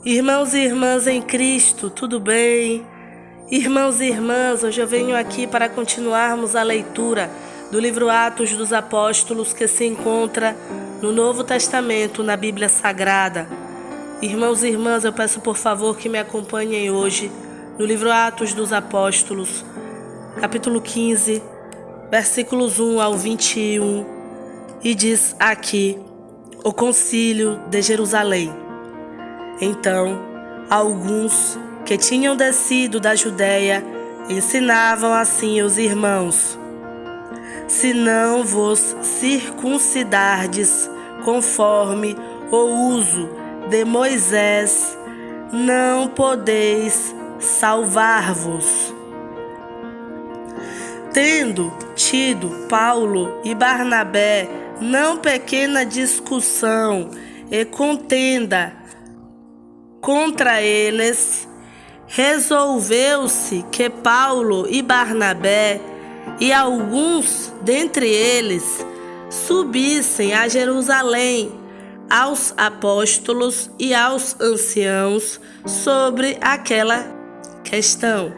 Irmãos e irmãs em Cristo, tudo bem? Irmãos e irmãs, hoje eu venho aqui para continuarmos a leitura do livro Atos dos Apóstolos, que se encontra no Novo Testamento, na Bíblia Sagrada. Irmãos e irmãs, eu peço por favor que me acompanhem hoje no livro Atos dos Apóstolos, capítulo 15, versículos 1 ao 21, e diz aqui: o Concílio de Jerusalém. Então, alguns que tinham descido da Judéia ensinavam assim os irmãos: se não vos circuncidardes conforme o uso de Moisés, não podeis salvar-vos. Tendo tido Paulo e Barnabé não pequena discussão e contenda contra eles, resolveu-se que Paulo e Barnabé e alguns dentre eles subissem a Jerusalém aos apóstolos e aos anciãos sobre aquela questão.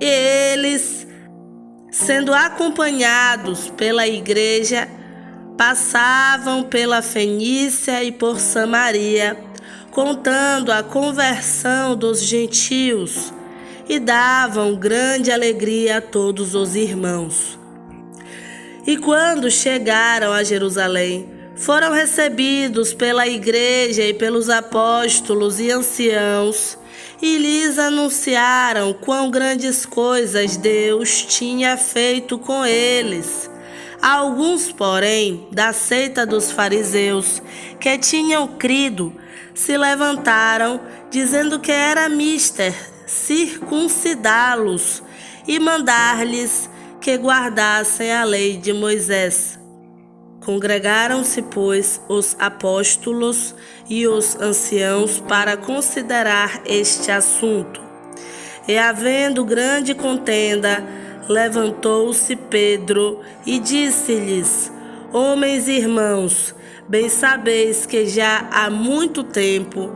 E eles, sendo acompanhados pela igreja, passavam pela Fenícia e por Samaria, contando a conversão dos gentios, e davam grande alegria a todos os irmãos. E quando chegaram a Jerusalém, foram recebidos pela igreja e pelos apóstolos e anciãos, e lhes anunciaram quão grandes coisas Deus tinha feito com eles. Alguns, porém, da seita dos fariseus, que tinham crido, se levantaram, dizendo que era mister circuncidá-los e mandar-lhes que guardassem a lei de Moisés. Congregaram-se, pois, os apóstolos e os anciãos para considerar este assunto. E, havendo grande contenda, levantou-se Pedro e disse-lhes: homens e irmãos, bem sabeis que já há muito tempo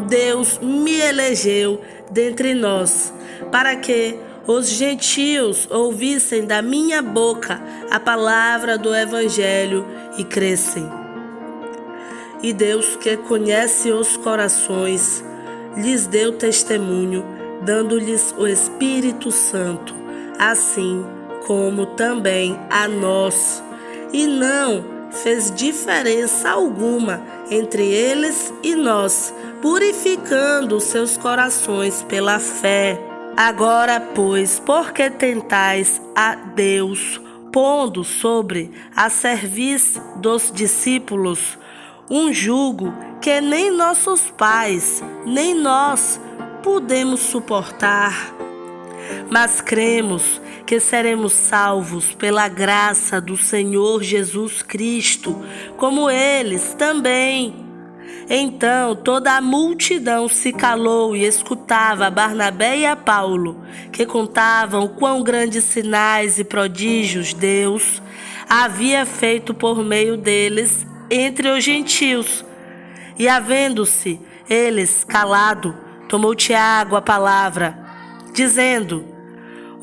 Deus me elegeu dentre nós, para que os gentios ouvissem da minha boca a palavra do Evangelho e crescem. E Deus, que conhece os corações, lhes deu testemunho, dando-lhes o Espírito Santo, assim como também a nós, e não fez diferença alguma entre eles e nós, purificando seus corações pela fé. Agora, pois, por que tentais a Deus, pondo sobre a serviço dos discípulos um jugo que nem nossos pais, nem nós podemos suportar? Mas cremos que seremos salvos pela graça do Senhor Jesus Cristo, como eles também. Então toda a multidão se calou e escutava a Barnabé e a Paulo, que contavam quão grandes sinais e prodígios Deus havia feito por meio deles entre os gentios. E, havendo-se eles calado, tomou Tiago a palavra, dizendo: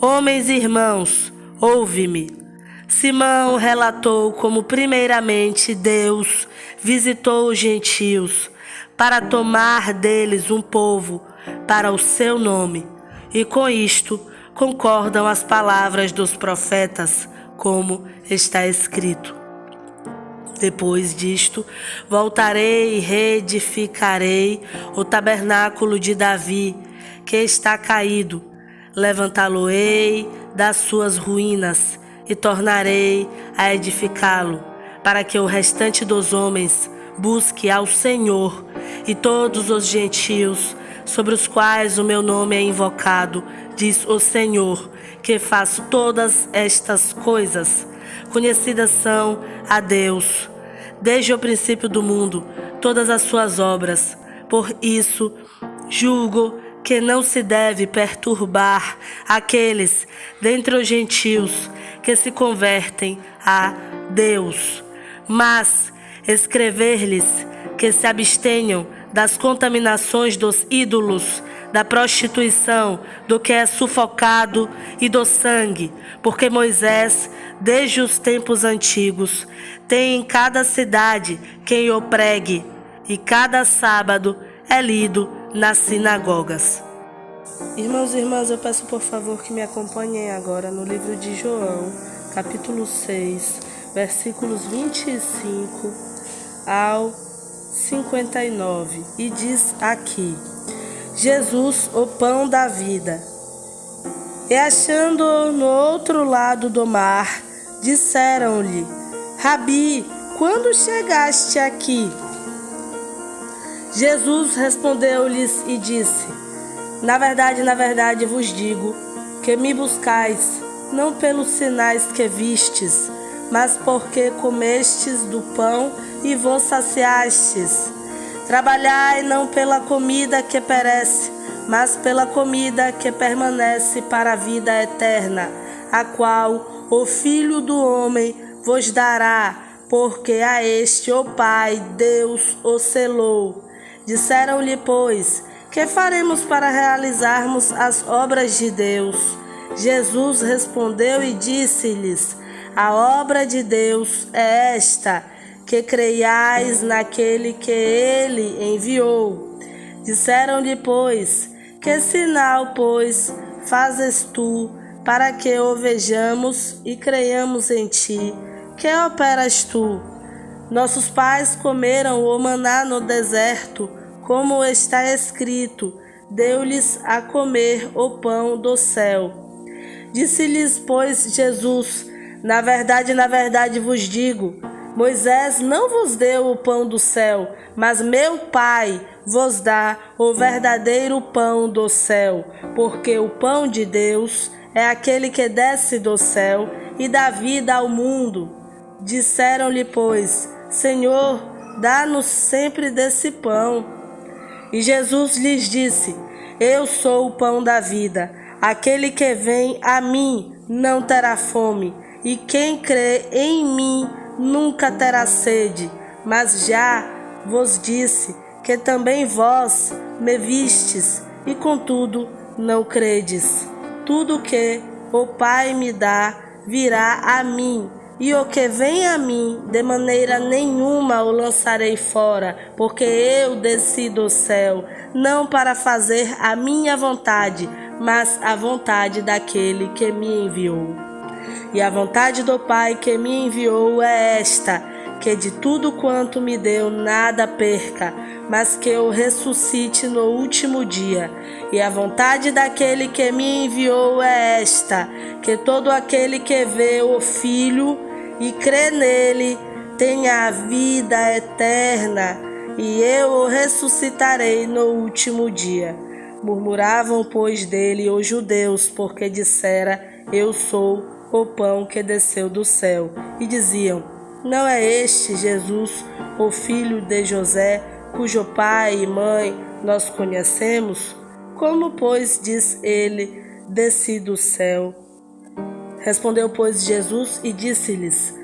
homens e irmãos, ouve-me. Simão relatou como primeiramente Deus visitou os gentios para tomar deles um povo para o seu nome. E com isto concordam as palavras dos profetas, como está escrito: depois disto, voltarei e reedificarei o tabernáculo de Davi, que está caído. Levantá-lo-ei das suas ruínas e tornarei a edificá-lo, para que o restante dos homens busque ao Senhor, e todos os gentios sobre os quais o meu nome é invocado, diz o Senhor, que faz todas estas coisas, conhecidas são a Deus, desde o princípio do mundo, todas as suas obras. Por isso, julgo que não se deve perturbar aqueles dentre os gentios que se convertem a Deus, mas escrever-lhes que se abstenham das contaminações dos ídolos, da prostituição, do que é sufocado e do sangue, porque Moisés, desde os tempos antigos, tem em cada cidade quem o pregue, e cada sábado é lido nas sinagogas. Irmãos e irmãs, eu peço por favor que me acompanhem agora no livro de João, capítulo 6, versículos 25 ao 59, e diz aqui: Jesus, o pão da vida. E achando-o no outro lado do mar, disseram-lhe: Rabi, quando chegaste aqui? Jesus respondeu-lhes e disse: na verdade vos digo, que me buscais, não pelos sinais que vistes, mas porque comestes do pão e vos saciastes. Trabalhai não pela comida que perece, mas pela comida que permanece para a vida eterna, a qual o Filho do Homem vos dará, porque a este o Pai, Deus, o selou. Disseram-lhe, pois, que faremos para realizarmos as obras de Deus? Jesus respondeu e disse-lhes: a obra de Deus é esta, que creiais naquele que ele enviou. Disseram-lhe, pois, que sinal, pois, fazes tu, para que o vejamos e creiamos em ti? Que operas tu? Nossos pais comeram o maná no deserto, como está escrito: deu-lhes a comer o pão do céu. Disse-lhes, pois, Jesus: na verdade vos digo, Moisés não vos deu o pão do céu, mas meu Pai vos dá o verdadeiro pão do céu, porque o pão de Deus é aquele que desce do céu e dá vida ao mundo. Disseram-lhe, pois, Senhor, dá-nos sempre desse pão. E Jesus lhes disse: eu sou o pão da vida. Aquele que vem a mim não terá fome, e quem crê em mim nunca terá sede. Mas já vos disse que também vós me vistes, e contudo não credes. Tudo que o Pai me dá virá a mim, e o que vem a mim, de maneira nenhuma o lançarei fora, porque eu desci do céu, não para fazer a minha vontade, mas a vontade daquele que me enviou. E a vontade do Pai que me enviou é esta, que de tudo quanto me deu nada perca, mas que eu ressuscite no último dia. E a vontade daquele que me enviou é esta, que todo aquele que vê o Filho e crê nele tenha a vida eterna, e eu o ressuscitarei no último dia. Murmuravam, pois, dele os judeus, porque dissera: eu sou o pão que desceu do céu. E diziam: não é este Jesus, o filho de José, cujo pai e mãe nós conhecemos? Como, pois, diz ele: desci do céu? Respondeu, pois, Jesus e disse-lhes: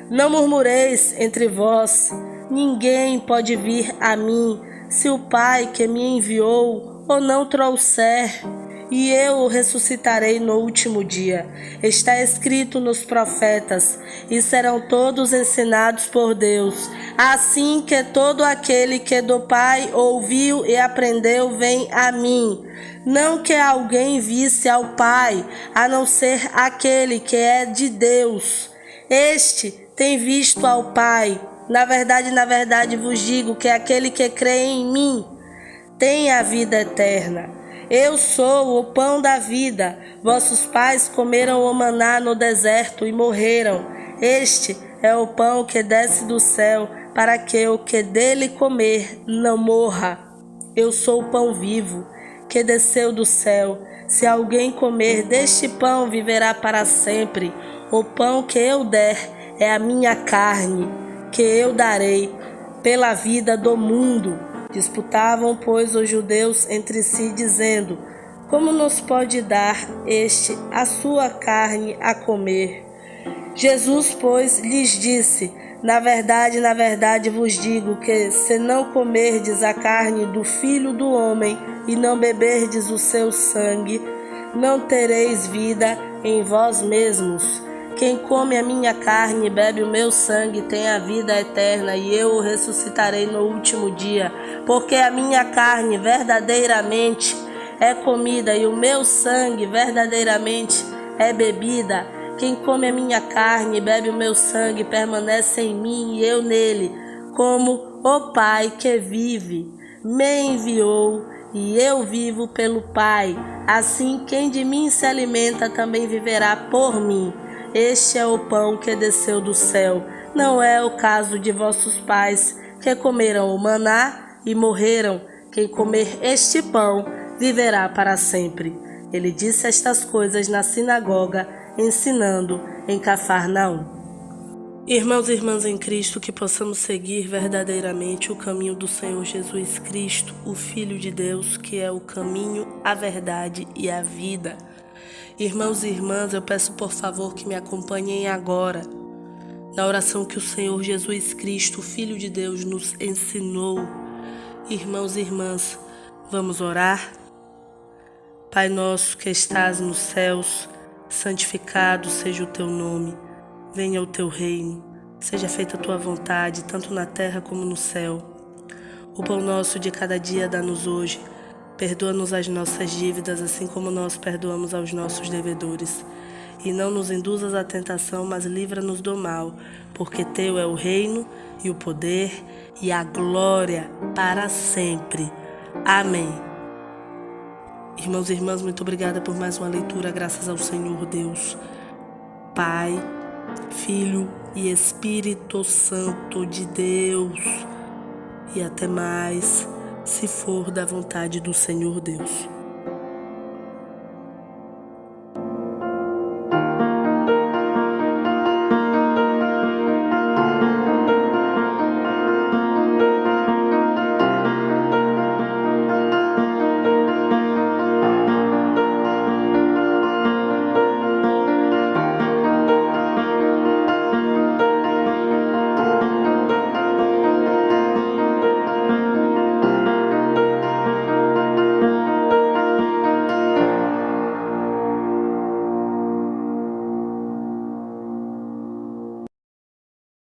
não murmureis entre vós. Ninguém pode vir a mim, se o Pai que me enviou o não trouxer, e eu o ressuscitarei no último dia. Está escrito nos profetas: e serão todos ensinados por Deus. Assim que todo aquele que do Pai ouviu e aprendeu vem a mim. Não que alguém visse ao Pai, a não ser aquele que é de Deus. Este tem visto ao Pai. Na verdade vos digo que aquele que crê em mim tem a vida eterna. Eu sou o pão da vida. Vossos pais comeram o maná no deserto e morreram. Este é o pão que desce do céu, para que o que dele comer não morra. Eu sou o pão vivo, que desceu do céu. Se alguém comer deste pão, viverá para sempre. O pão que eu der é a minha carne, que eu darei pela vida do mundo. Disputavam, pois, os judeus entre si, dizendo: como nos pode dar a sua carne a comer? Jesus, pois, lhes disse: Na verdade vos digo que, se não comerdes a carne do Filho do Homem e não beberdes o seu sangue, não tereis vida em vós mesmos. Quem come a minha carne e bebe o meu sangue tem a vida eterna, e eu o ressuscitarei no último dia. Porque a minha carne verdadeiramente é comida e o meu sangue verdadeiramente é bebida. Quem come a minha carne e bebe o meu sangue permanece em mim e eu nele, como o Pai que vive me enviou e eu vivo pelo Pai. Assim, quem de mim se alimenta também viverá por mim. Este é o pão que desceu do céu. Não é o caso de vossos pais, que comeram o maná e morreram. Quem comer este pão viverá para sempre. Ele disse estas coisas na sinagoga, ensinando em Cafarnaum. Irmãos e irmãs em Cristo, que possamos seguir verdadeiramente o caminho do Senhor Jesus Cristo, o Filho de Deus, que é o caminho, a verdade e a vida. Irmãos e irmãs, eu peço por favor que me acompanhem agora na oração que o Senhor Jesus Cristo, o Filho de Deus, nos ensinou. Irmãos e irmãs, vamos orar? Pai nosso que estás nos céus, santificado seja o teu nome. Venha o teu reino, seja feita a tua vontade, tanto na terra como no céu. O pão nosso de cada dia dá-nos hoje. Perdoa-nos as nossas dívidas, assim como nós perdoamos aos nossos devedores. E não nos induzas à tentação, mas livra-nos do mal, porque teu é o reino e o poder e a glória para sempre. Amém. Irmãos e irmãs, muito obrigada por mais uma leitura, graças ao Senhor Deus, Pai, Filho e Espírito Santo de Deus. E até mais, se for da vontade do Senhor Deus.